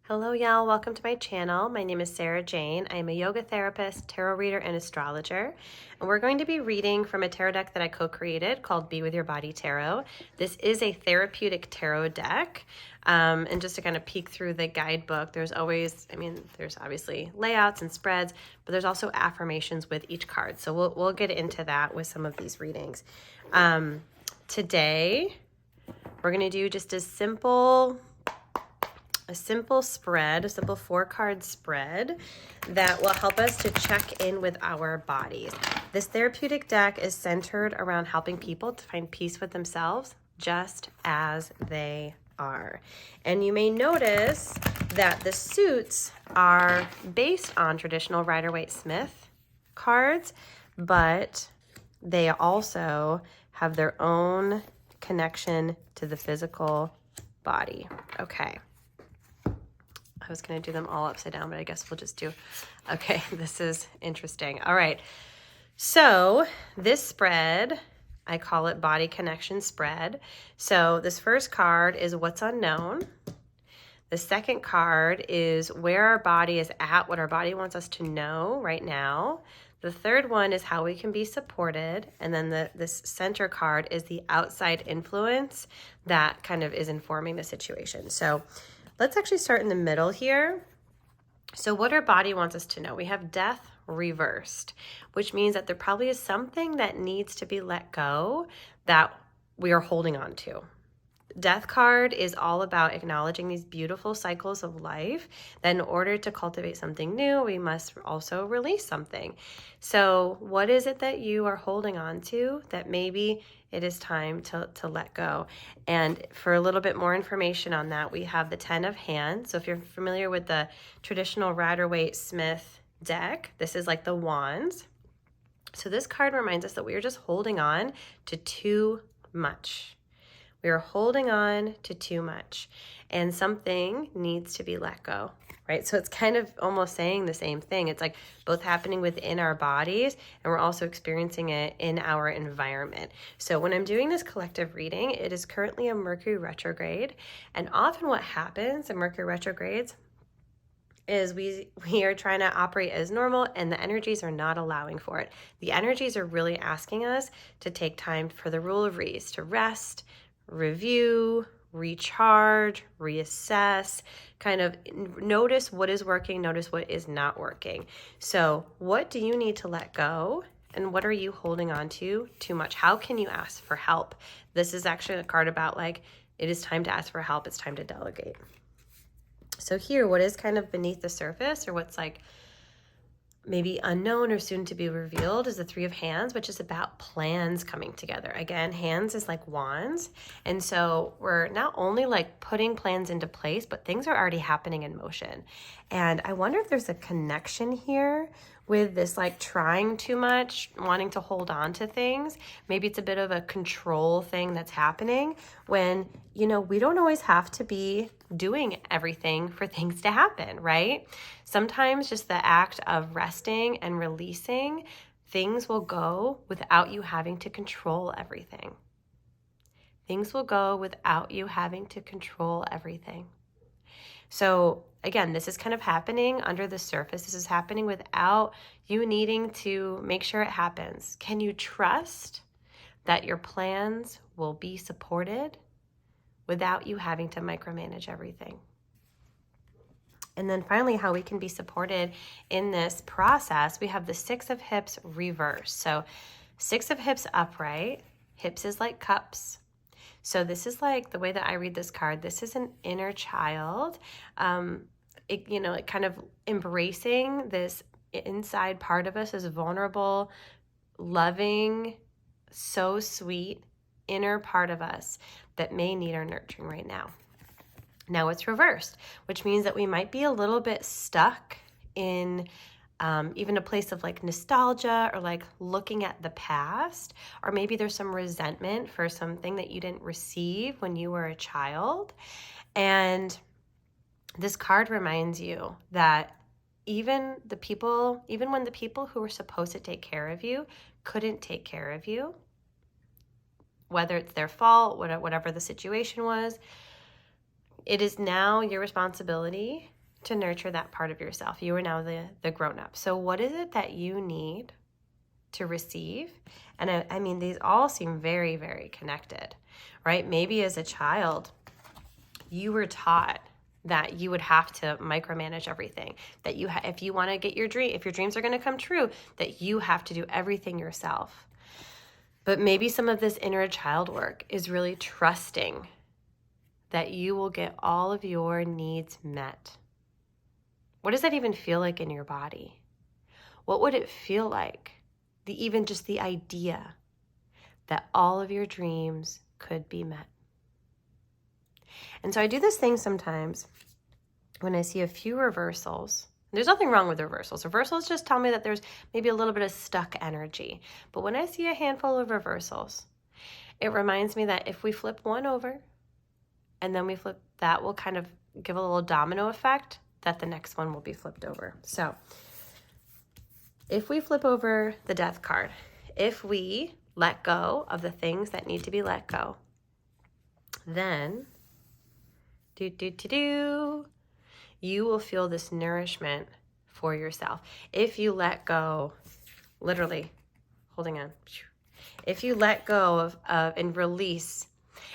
Hello, y'all. Welcome to my channel. My name is Sarah Jane. I am a yoga therapist, tarot reader, and astrologer. And we're going to be reading from a tarot deck that I co-created called Be With Your Body Tarot. This is a therapeutic tarot deck. And just to kind of peek through the guidebook, there's obviously layouts and spreads, but there's also affirmations with each card. So we'll get into that with some of these readings. Today, we're going to do just a simple spread, a simple 4-card spread that will help us to check in with our bodies. This therapeutic deck is centered around helping people to find peace with themselves just as they are. And you may notice that the suits are based on traditional Rider-Waite-Smith cards, but they also have their own connection to the physical body. Okay. I was going to do them all upside down, but I guess we'll just do, okay, this is interesting. All right. So this spread, I call it Body Connection Spread. So this first card is What's Unknown. The second card is where our body is at, what our body wants us to know right now. The third one is how we can be supported. And then this center card is the outside influence that kind of is informing the situation. So let's actually start in the middle here. So what our body wants us to know, we have death reversed, which means that there probably is something that needs to be let go that we are holding on to. Death card is all about acknowledging these beautiful cycles of life. That in order to cultivate something new, we must also release something. So what is it that you are holding on to that maybe it is time to let go? And for a little bit more information on that, we have the 10 of Hands. So if you're familiar with the traditional Rider-Waite-Smith deck, this is like the wands. So this card reminds us that we are just holding on to too much. We are holding on to too much, and something needs to be let go, right? So it's kind of almost saying the same thing. It's like both happening within our bodies, and we're also experiencing it in our environment. So when I'm doing this collective reading, it is currently a Mercury retrograde, and often what happens in Mercury retrogrades is we are trying to operate as normal, and the energies are not allowing for it. The energies are really asking us to take time for the rule of Re's, to rest, review, recharge, reassess, kind of notice what is working, notice what is not working. So what do you need to let go? And what are you holding on to too much? How can you ask for help? This is actually a card about like, it is time to ask for help. It's time to delegate. So here, what is kind of beneath the surface, or what's like maybe unknown or soon to be revealed, is the 3 of Hands, which is about plans coming together. Again, hands is like wands. And so we're not only like putting plans into place, but things are already happening in motion. And I wonder if there's a connection here with this like trying too much, wanting to hold on to things. Maybe it's a bit of a control thing that's happening when, we don't always have to be doing everything for things to happen, right? Sometimes just the act of resting and releasing, things will go without you having to control everything. Things will go without you having to control everything. So again, this is kind of happening under the surface. This is happening without you needing to make sure it happens. Can you trust that your plans will be supported without you having to micromanage everything? And then finally, how we can be supported in this process, we have the 6 of Hips reverse. So 6 of Hips upright, hips is like cups. So this is like the way that I read this card. This is an inner child, it kind of embracing this inside part of us, this vulnerable, loving, so sweet inner part of us that may need our nurturing right now. Now it's reversed, which means that we might be a little bit stuck in even a place of like nostalgia, or like looking at the past, or maybe there's some resentment for something that you didn't receive when you were a child. And this card reminds you that even when the people who were supposed to take care of you couldn't take care of you, whether it's their fault, whatever the situation was, it is now your responsibility to nurture that part of yourself. You are now the grown-up. So what is it that you need to receive? And I mean, these all seem very, very connected, right? Maybe as a child, you were taught that you would have to micromanage everything, that if you want to get if your dreams are going to come true, that you have to do everything yourself. But maybe some of this inner child work is really trusting that you will get all of your needs met. What does that even feel like in your body? What would it feel like, even just the idea that all of your dreams could be met? And so I do this thing sometimes when I see a few reversals. There's nothing wrong with reversals. Reversals just tell me that there's maybe a little bit of stuck energy. But when I see a handful of reversals, it reminds me that if we flip one over and then we flip, that will kind of give a little domino effect that the next one will be flipped over. So if we flip over the death card, if we let go of the things that need to be let go, then you will feel this nourishment for yourself. If you let go, literally, holding on. If you let go of and release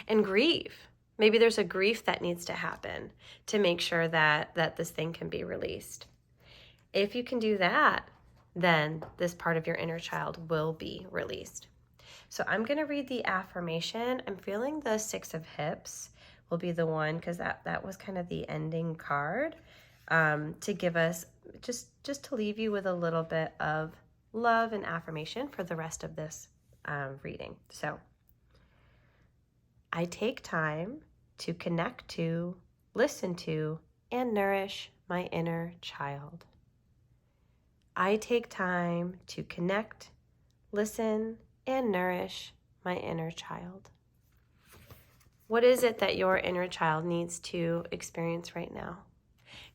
and grieve, maybe there's a grief that needs to happen to make sure that this thing can be released. If you can do that, then this part of your inner child will be released. So I'm going to read the affirmation. I'm feeling the 6 of Hips will be the one, because that was kind of the ending card, to give us, just to leave you with a little bit of love and affirmation for the rest of this reading. So I take time to connect to, listen to, and nourish my inner child. I take time to connect, listen, and nourish my inner child. What is it that your inner child needs to experience right now?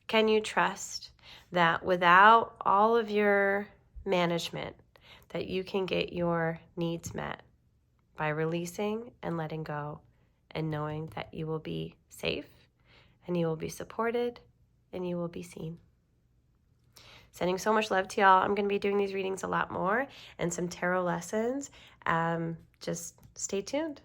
Can you trust that without all of your management, that you can get your needs met by releasing and letting go and knowing that you will be safe and you will be supported and you will be seen? Sending so much love to y'all. I'm going to be doing these readings a lot more and some tarot lessons. Just stay tuned.